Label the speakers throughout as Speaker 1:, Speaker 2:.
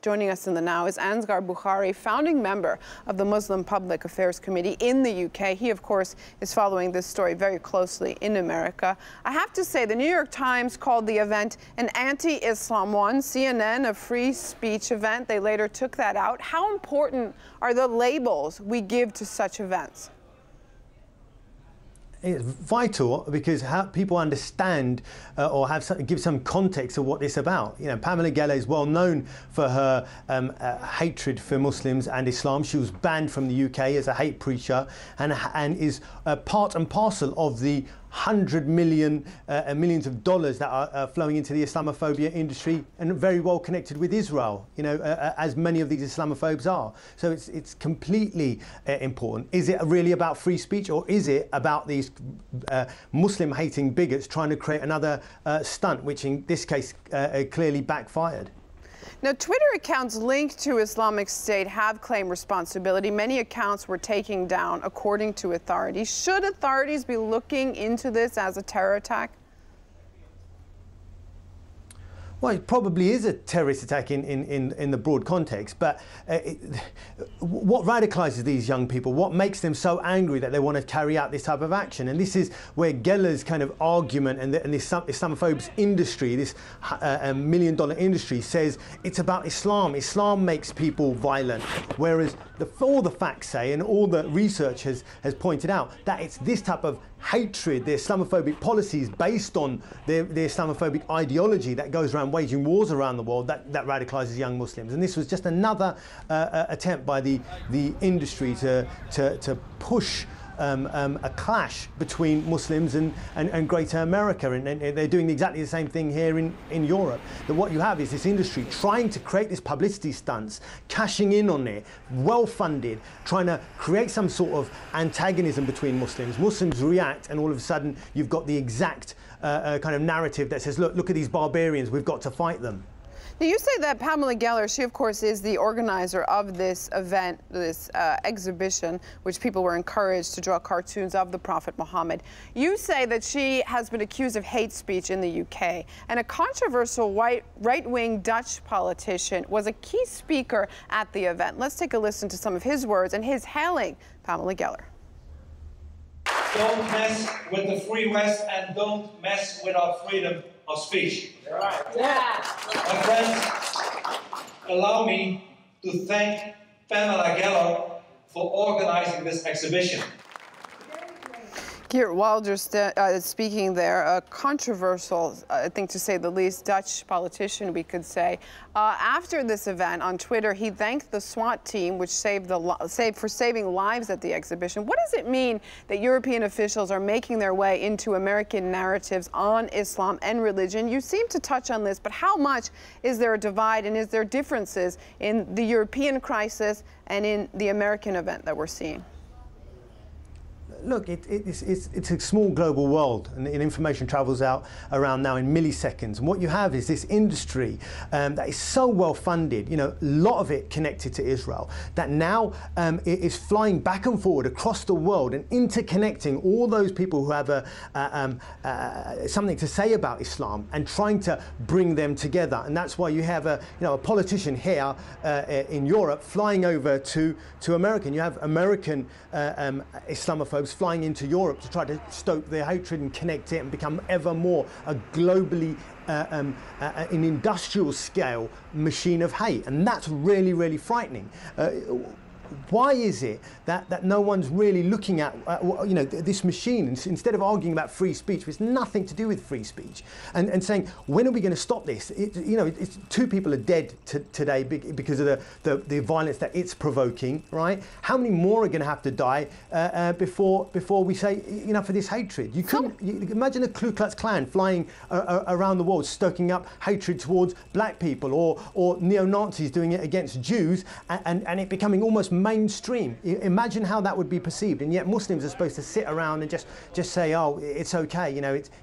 Speaker 1: Joining us in the Now is Asghar Bukhari, founding member of the Muslim Public Affairs Committee in the UK. He, of course, is following this story very closely in America. I have to say, the New York Times called the event an anti-Islam one, CNN a free speech event. They later took that out. How important are the labels we give to such events?
Speaker 2: It's vital because people understand or give some context of what it's about. You know, Pamela Geller is well known for her hatred for Muslims and Islam. She was banned from the UK as a hate preacher and is part and parcel of the millions of dollars that are flowing into the Islamophobia industry, and very well connected with Israel, you know, as many of these Islamophobes are. So it's completely important. Is it really about free speech, or is it about these Muslim-hating bigots trying to create another stunt, which in this case clearly backfired?
Speaker 1: Now, Twitter accounts linked to Islamic State have claimed responsibility. Many accounts were taken down, according to authorities. Should authorities be looking into this as a terror attack?
Speaker 2: Well, it probably is a terrorist attack in the broad context, but what radicalizes these young people? What makes them so angry that they want to carry out this type of action? And this is where Geller's kind of argument and this Islamophobes industry, this million-dollar industry, says it's about Islam. Islam makes people violent, whereas all the facts say, and all the research has pointed out, that it's this type of hatred, the Islamophobic policies based on the Islamophobic ideology that goes around waging wars around the world that radicalizes young Muslims. And this was just another attempt by the industry to push a clash between Muslims and Greater America, and they're doing exactly the same thing here in Europe. That what you have is this industry trying to create this publicity stunts, cashing in on it, well funded, trying to create some sort of antagonism between Muslims. Muslims react, and all of a sudden you've got the exact kind of narrative that says, look at these barbarians, we've got to fight them.
Speaker 1: Now, you say that Pamela Geller, she of course is the organizer of this event, this exhibition, which people were encouraged to draw cartoons of the Prophet Muhammad. You say that she has been accused of hate speech in the UK, and a controversial right-wing Dutch politician was a key speaker at the event. Let's take a listen to some of his words and his hailing Pamela Geller.
Speaker 3: Don't mess with the free West, and don't mess with our freedom of speech.
Speaker 4: Right. Yeah.
Speaker 3: My friends, allow me to thank Pamela Geller for organizing this exhibition.
Speaker 1: Geert Wilders speaking there, a controversial, I think to say the least, Dutch politician, we could say. After this event on Twitter, he thanked the SWAT team, which for saving lives at the exhibition. What does it mean that European officials are making their way into American narratives on Islam and religion? You seem to touch on this, but how much is there a divide, and is there differences in the European crisis and in the American event that we're seeing?
Speaker 2: Look, it's a small global world, and information travels out around now in milliseconds. And what you have is this industry that is so well funded, you know, a lot of it connected to Israel, that now it is flying back and forward across the world and interconnecting all those people who have something to say about Islam and trying to bring them together. And that's why you have a politician here in Europe flying over to America. And you have American Islamophobes flying into Europe to try to stoke their hatred and connect it and become ever more a globally, an industrial scale machine of hate. And that's really, really frightening. Why is it that no one's really looking at this machine, instead of arguing about free speech, which has nothing to do with free speech, and saying, when are we going to stop this? Two people are dead today because of the violence that it's provoking, right? How many more are going to have to die before we say enough of this hatred? You couldn't imagine a Ku Klux Klan flying around the world, stoking up hatred towards black people, or neo-Nazis doing it against Jews, and it becoming almost mainstream. Imagine how that would be perceived, and yet Muslims are supposed to sit around and just say, oh, it's okay,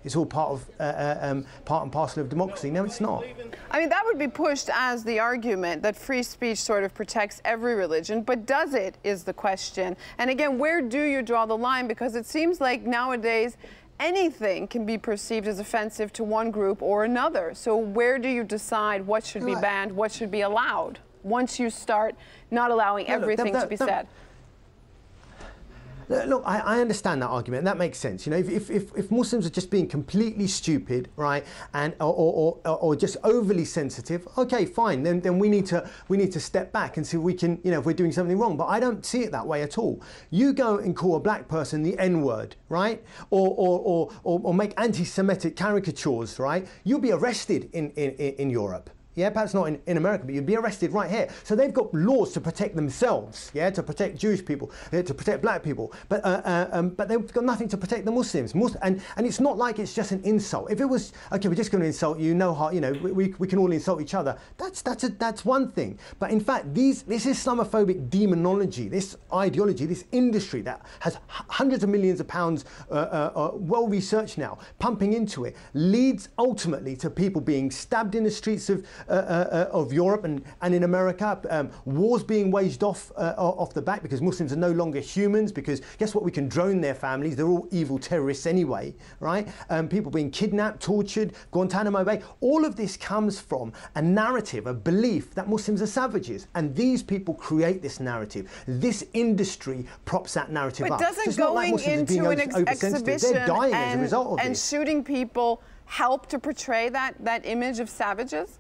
Speaker 2: it's all part and parcel of democracy. No, it's not.
Speaker 1: I mean, that would be pushed as the argument that free speech sort of protects every religion, but does it, is the question. And again, where do you draw the line? Because it seems like nowadays anything can be perceived as offensive to one group or another. So where do you decide what should be banned, what should be allowed? once you start not allowing everything to be said?
Speaker 2: Look, I understand that argument. That makes sense. You know, if Muslims are just being completely stupid, right, and or just overly sensitive, okay, fine. Then we need to step back and see if we can, you know, if we're doing something wrong. But I don't see it that way at all. You go and call a black person the N-word, right, or make anti-Semitic caricatures, right? You'll be arrested in Europe. Yeah, perhaps not in America, but you'd be arrested right here. So they've got laws to protect themselves, yeah, to protect Jewish people, to protect black people, but they've got nothing to protect the Muslims. And it's not like it's just an insult. If it was, okay, we're just going to insult you, no harm, you know, we can all insult each other. That's one thing. But in fact, this Islamophobic demonology, this ideology, this industry that has hundreds of millions of pounds, well researched now, pumping into it, leads ultimately to people being stabbed in the streets of Europe and in America, wars being waged off the back because Muslims are no longer humans, because guess what, we can drone their families, they're all evil terrorists anyway, right? People being kidnapped, tortured, Guantanamo Bay. All of this comes from a narrative, a belief that Muslims are savages, and these people create this narrative. This industry props that narrative up.
Speaker 1: But doesn't going into an exhibition
Speaker 2: they're dying as a result of
Speaker 1: and
Speaker 2: this.
Speaker 1: Shooting people help to portray that image of savages?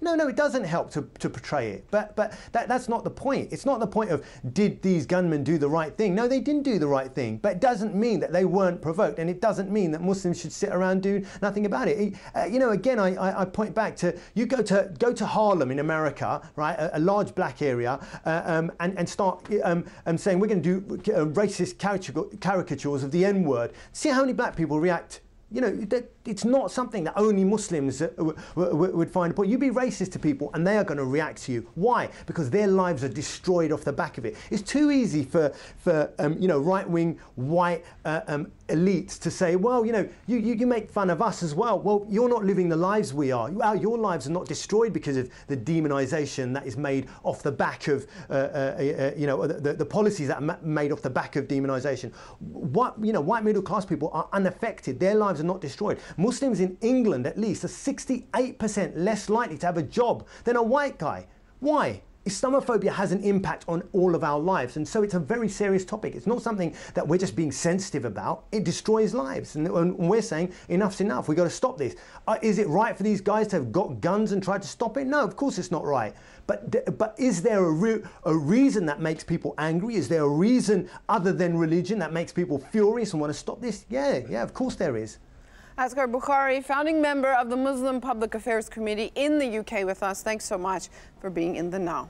Speaker 2: No, it doesn't help to portray it. But that's not the point. It's not the point of, did these gunmen do the right thing? No, they didn't do the right thing. But it doesn't mean that they weren't provoked, and it doesn't mean that Muslims should sit around and do nothing about it. You know, again, I point back to, you go to Harlem in America, right, a large black area, and start saying we're going to do racist caricatures of the N-word. See how many black people react. You know, it's not something that only Muslims would find a point. You be racist to people and they are going to react to you. Why? Because their lives are destroyed off the back of it. It's too easy for you know, right-wing white elites to say, well, you know, you make fun of us as well. Well, you're not living the lives we are. Your lives are not destroyed because of the demonization that is made off the back of, you know, the policies that are made off the back of demonization. You know, white middle-class people are unaffected. Their lives are not destroyed. Muslims in England, at least, are 68% less likely to have a job than a white guy. Why? Islamophobia has an impact on all of our lives, and so it's a very serious topic. It's not something that we're just being sensitive about. It destroys lives, and we're saying enough's enough. We've got to stop this. Is it right for these guys to have got guns and tried to stop it? No, of course it's not right. But is there a reason that makes people angry? Is there a reason other than religion that makes people furious and want to stop this? Yeah, of course there is.
Speaker 1: Asghar Bukhari, founding member of the Muslim Public Affairs Committee in the UK with us. Thanks so much for being in the Now.